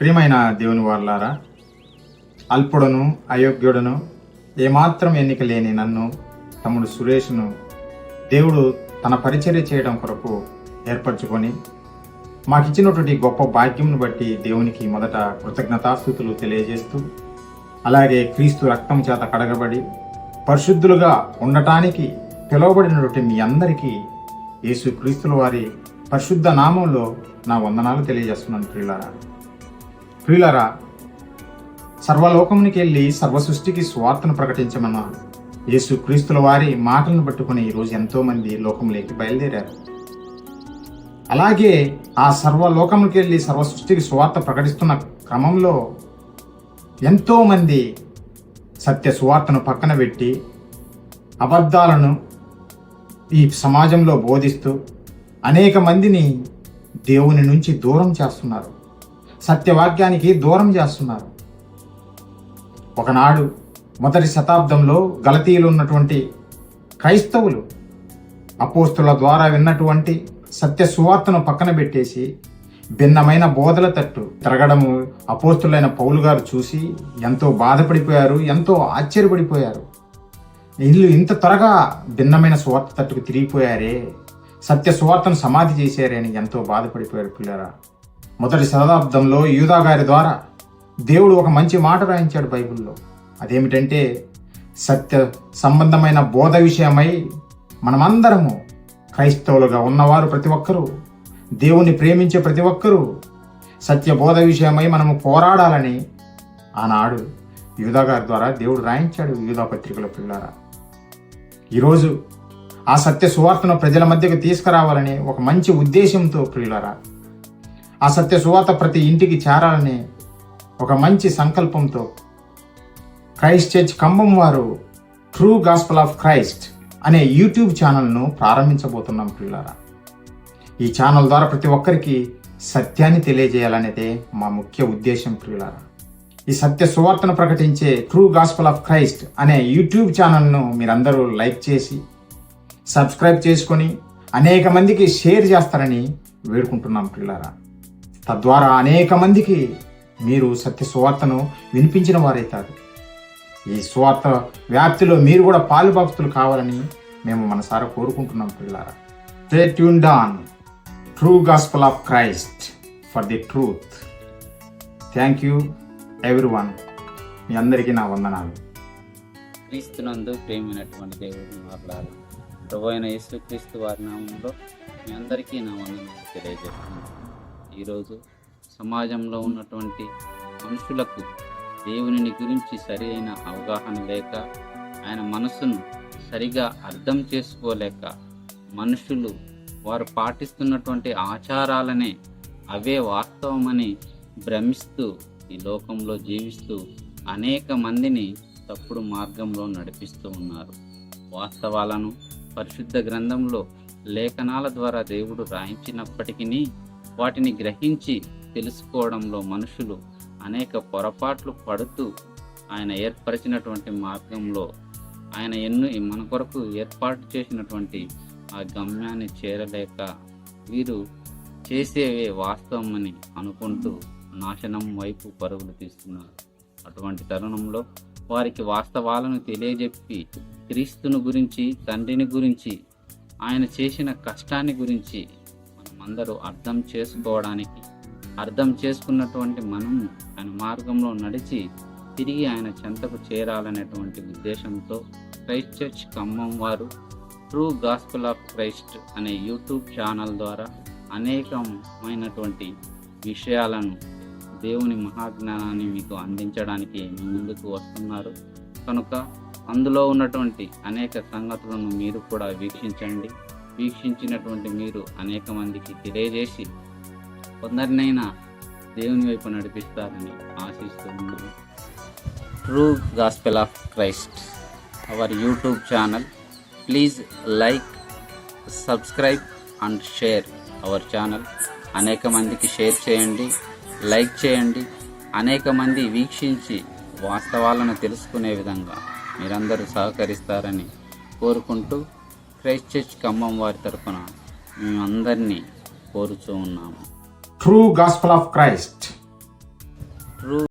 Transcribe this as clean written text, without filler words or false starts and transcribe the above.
ప్రియమైన దేవుని వారలారా, అల్పుడను అయోగ్యుడను ఏమాత్రం ఎన్నిక లేని నన్ను, తమ్ముడు సురేష్ను దేవుడు తన పరిచర్య చేయడం కొరకు ఏర్పరచుకొని మాకిచ్చినటువంటి గొప్ప భాగ్యంను బట్టి దేవునికి మొదట కృతజ్ఞతాస్తుతులు తెలియజేస్తూ, అలాగే క్రీస్తు రక్తం చేత కడగబడి పరిశుద్ధులుగా ఉండటానికి పిలువబడినటువంటి మీ అందరికీ యేసు క్రీస్తుల వారి పరిశుద్ధ నామంలో నా వందనాలు తెలియజేస్తున్నాను. ప్రియులారా, సర్వలోకమునికి వెళ్ళి సర్వ సృష్టికి స్వార్థను ప్రకటించమన్న యేసు క్రీస్తుల వారి మాటలను పట్టుకుని ఈరోజు ఎంతో మంది లోకంలోకి బయలుదేరారు. అలాగే ఆ సర్వలోకమునికి వెళ్ళి సర్వ సృష్టికి స్వార్థ ప్రకటిస్తున్న క్రమంలో ఎంతో మంది సత్య సువార్తను పక్కన పెట్టి అబద్ధాలను ఈ సమాజంలో బోధిస్తూ అనేక మందిని దేవుని నుంచి దూరం చేస్తున్నారు, సత్యవాక్యానికి దూరం చేస్తున్నారు. ఒకనాడు మొదటి శతాబ్దంలో గలతీయులు ఉన్నటువంటి క్రైస్తవులు అపోస్తుల ద్వారా విన్నటువంటి సత్య సువార్తను పక్కన పెట్టేసి భిన్నమైన బోధల తట్టు తిరగడము అపోస్తులైన పౌలు గారు చూసి ఎంతో బాధపడిపోయారు, ఎంతో ఆశ్చర్యపడిపోయారు. వీళ్ళు ఇంత త్వరగా భిన్నమైన సువార్త తట్టుకు తిరిగిపోయారే, సత్య సువార్తను సమాధి చేశారే అని ఎంతో బాధపడిపోయారు. పిల్లరా, మొదటి శతాబ్దంలో యూదా గారి ద్వారా దేవుడు ఒక మంచి మాట రాయించాడు బైబిల్లో. అదేమిటంటే, సత్య సంబంధమైన బోధ విషయమై మనమందరము క్రైస్తవులుగా ఉన్నవారు ప్రతి ఒక్కరూ, దేవుణ్ణి ప్రేమించే ప్రతి ఒక్కరూ సత్య బోధ విషయమై మనము పోరాడాలని ఆనాడు యూదా గారి ద్వారా దేవుడు రాయించాడు యూదా పత్రికలో. పిల్లారా, ఈరోజు ఆ సత్య సువార్తను ప్రజల మధ్యకు తీసుకురావాలని ఒక మంచి ఉద్దేశంతో, ప్రియులారా, ఆ సత్య సువార్త ప్రతి ఇంటికి చేరాలని ఒక మంచి సంకల్పంతో క్రైస్ట్ చర్చ్ ఖమ్మం వారు ట్రూ గాస్పెల్ ఆఫ్ క్రైస్ట్ అనే యూట్యూబ్ ఛానల్ను ప్రారంభించబోతున్నాం. ప్రియులారా, ఈ ఛానల్ ద్వారా ప్రతి ఒక్కరికి సత్యాన్ని తెలియజేయాలనేదే మా ముఖ్య ఉద్దేశం. ప్రియులారా, ఈ సత్య సువార్తను ప్రకటించే ట్రూ గాస్పెల్ ఆఫ్ క్రైస్ట్ అనే యూట్యూబ్ ఛానల్ను మీరందరూ లైక్ చేసి సబ్స్క్రైబ్ చేసుకొని అనేక మందికి షేర్ చేస్తారని వేడుకుంటున్నాం. ప్రియులారా, తద్వారా అనేక మందికి మీరు సత్య సువార్తను వినిపించిన వారైతారు. ఈ సువార్త వ్యాప్తిలో మీరు కూడా పాలుభక్తులు కావాలని మేము మనసారా కోరుకుంటున్నాం. పిల్లారా, stay tuned on true gospel of Christ for the truth. Thank you everyone. మీ అందరికీ నా వందనాలు. క్రీస్తునందు ప్రేమైనటువంటి దేవుడిని మాట్లాడాలి. ప్రభు అయిన యేసుక్రీస్తు వారి నామంలో మీ అందరికీ నా వందనాలు తెలియజేస్తున్నాను. ఈరోజు సమాజంలో ఉన్నటువంటి మనుషులకు దేవుని గురించి సరి అయిన అవగాహన లేక, ఆయన మనసును సరిగా అర్థం చేసుకోలేక, మనుషులు వారు పాటిస్తున్నటువంటి ఆచారాలనే అవే వాస్తవమని భ్రమిస్తూ ఈ లోకంలో జీవిస్తూ అనేక మందిని తప్పుడు మార్గంలో నడిపిస్తూ ఉన్నారు. వాస్తవాలను పరిశుద్ధ గ్రంథంలో లేఖనాల ద్వారా దేవుడు రాయించినప్పటికీ వాటిని గ్రహించి తెలుసుకోవడంలో మనుషులు అనేక పొరపాట్లు పడుతూ ఆయన ఏర్పరిచినటువంటి మార్గంలో ఆయన మన కొరకు ఏర్పాటు చేసినటువంటి ఆ గమ్యాన్ని చేరలేక వీరు చేసేవే వాస్తవమని అనుకుంటూ నాశనం వైపు పరుగులు తీస్తున్నారు. అటువంటి తరుణంలో వారికి వాస్తవాలను తెలియజెప్పి క్రీస్తుని గురించి, తండ్రిని గురించి, ఆయన చేసిన కష్టాన్ని గురించి మనమందరూ అర్థం చేసుకోవడానికి, అర్థం చేసుకున్నటువంటి మనము ఆయన మార్గంలో నడిచి తిరిగి ఆయన చెంతకు చేరాలనేటువంటి ఉద్దేశంతో క్రైస్ట్ చర్చ్ ఖమ్మం వారు ట్రూ గాస్పెల్ ఆఫ్ క్రైస్ట్ అనే యూట్యూబ్ ఛానల్ ద్వారా అనేకమైనటువంటి విషయాలను, దేవుని మహాజ్ఞానాన్ని మీకు అందించడానికి మీ ముందుకు వస్తున్నారు. కనుక అందులో ఉన్నటువంటి అనేక సంగతులను మీరు కూడా వీక్షించండి. వీక్షించినటువంటి మీరు అనేక మందికి తెలియజేసి కొందరినైనా దేవుని వైపు నడిపిస్తారని ఆశిస్తున్నాను. True gospel of Christ our YouTube channel. Please like, subscribe and share our channel. అనేక మందికి షేర్ చేయండి, లైక్ చేయండి. అనేక మంది వీక్షించి వాస్తవాలను తెలుసుకునే విధంగా మీరందరూ సహకరిస్తారని కోరుకుంటూ క్రైస్ట్ చర్చ్ ఖమ్మం వారి తరఫున మేమందరినీ కోరుచూ ఉన్నాము. True gospel of Christ true